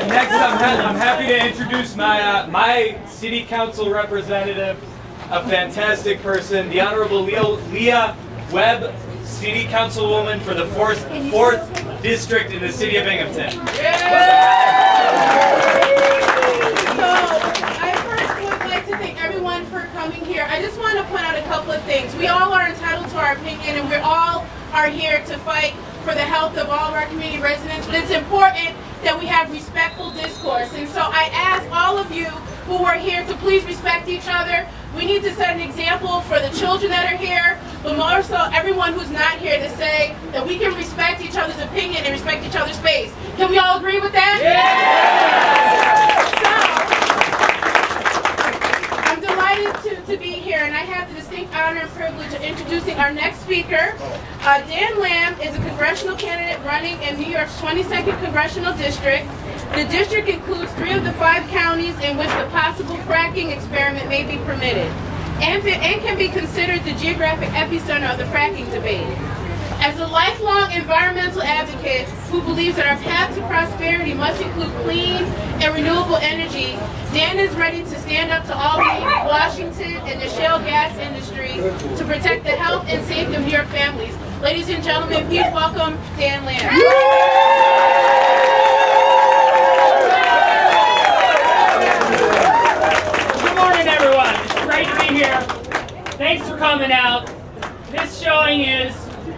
Next, I'm happy to introduce my city council representative, a fantastic person, the Honorable Leah Webb, city councilwoman for the 4th District in the city of Binghamton. Here. I just want to point out a couple of things. We all are entitled to our opinion, and we all are here to fight for the health of all of our community residents, but it's important that we have respectful discourse. And so I ask all of you who are here to please respect each other. We need to set an example for the children that are here, but more so everyone who's not here, to say that we can respect each other's opinion and respect each other's space. Can we all agree with that? To be here, and I have the distinct honor and privilege of introducing our next speaker. Dan Lamb is a congressional candidate running in New York's 22nd Congressional District. The district includes 3 of the 5 counties in which the possible fracking experiment may be permitted, and can be considered the geographic epicenter of the fracking debate. As a lifelong environmental advocate who believes that our path to prosperity must include clean and renewable energy, Dan is ready to stand up to Albany, Washington, and the shale gas industry to protect the health and safety of New York families. Ladies and gentlemen, please welcome Dan Lamb. Good morning, everyone. It's great to be here. Thanks for coming out. This showing is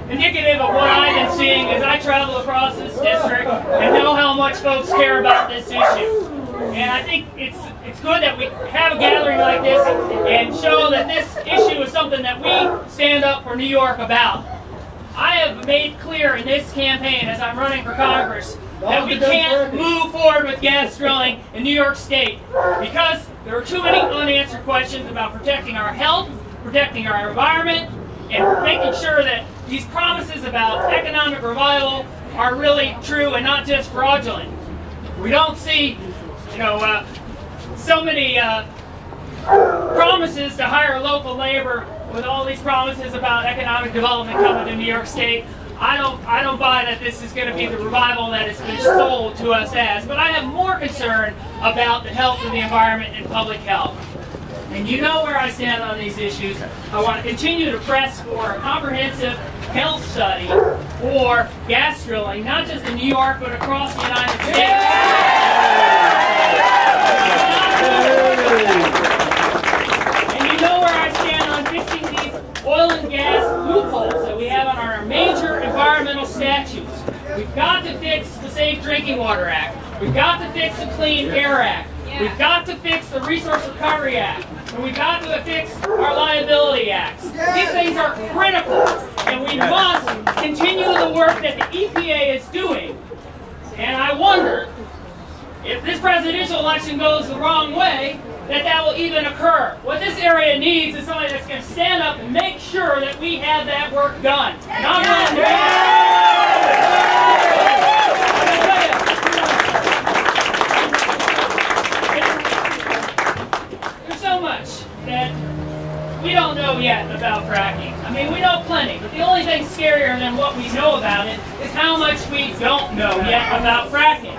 indicative of what I've been seeing as I travel across this district and know how much folks care about this issue. And I think it's good that we have a gathering like this and show that this issue is something that we stand up for New York about. I have made clear in this campaign, as I'm running for Congress, that we can't move forward with gas drilling in New York State because there are too many unanswered questions about protecting our health, protecting our environment, and making sure that these promises about economic revival are really true and not just fraudulent. We don't see, so many promises to hire local labor with all these promises about economic development coming to New York State. I don't buy that this is going to be the revival that it's been sold to us as, but I have more concern about the health of the environment and public health. And you know where I stand on these issues. I want to continue to press for a comprehensive health study for gas drilling, not just in New York, but across the United States. And you know where I stand on fixing these oil and gas loopholes that we have on our major environmental statutes. We've got to fix the Safe Drinking Water Act. We've got to fix the Clean Air Act. We've got to fix the Resource Recovery Act. And we've got to fix our liability acts. These things are critical, and we must continue the work that the EPA is doing. And I wonder if this presidential election goes the wrong way, that will even occur. What this area needs is somebody that's going to stand up and make sure that we have that work done. And I'm willing to do that we don't know yet about fracking. I mean, we know plenty, but the only thing scarier than what we know about it is how much we don't know yet about fracking.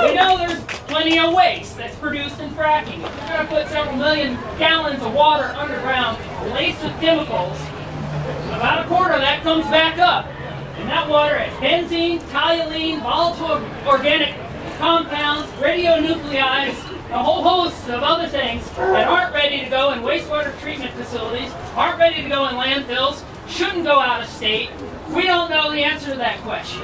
We know there's plenty of waste that's produced in fracking. If you're going to put several million gallons of water underground laced with chemicals, about a quarter of that comes back up. And that water has benzene, toluene, volatile organic compounds, radionuclides, a whole host of other things that aren't ready to go in wastewater treatment facilities, aren't ready to go in landfills, shouldn't go out of state. We don't know the answer to that question.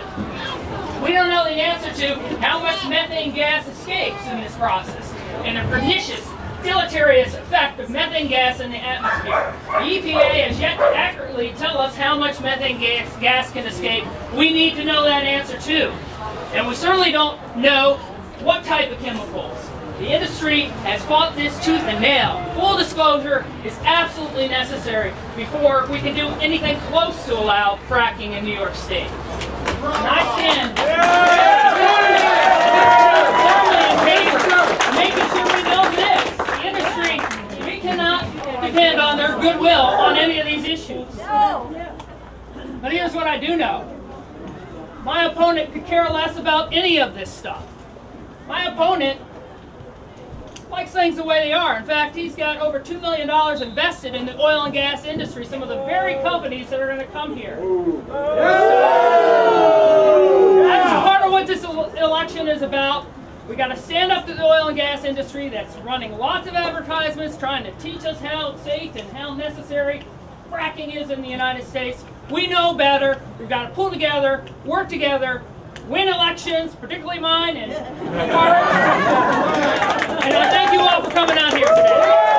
We don't know the answer to how much methane gas escapes in this process and the pernicious, deleterious effect of methane gas in the atmosphere. The EPA has yet to accurately tell us how much methane gas can escape. We need to know that answer too. And we certainly don't know what type of chemicals. The industry has fought this tooth and nail. Full disclosure is absolutely necessary before we can do anything close to allow fracking in New York State. And I stand making sure we know this. The industry, we cannot depend on their goodwill on any of these issues. But here's what I do know. My opponent could care less about any of this stuff. My opponent likes things the way they are. In fact, he's got over $2 million invested in the oil and gas industry, some of the very companies that are going to come here. That's part of what this election is about. We got to stand up to the oil and gas industry that's running lots of advertisements trying to teach us how safe and how necessary fracking is in the United States. We know better. We've got to pull together, work together, win elections, particularly mine, and I thank you all for coming out here today.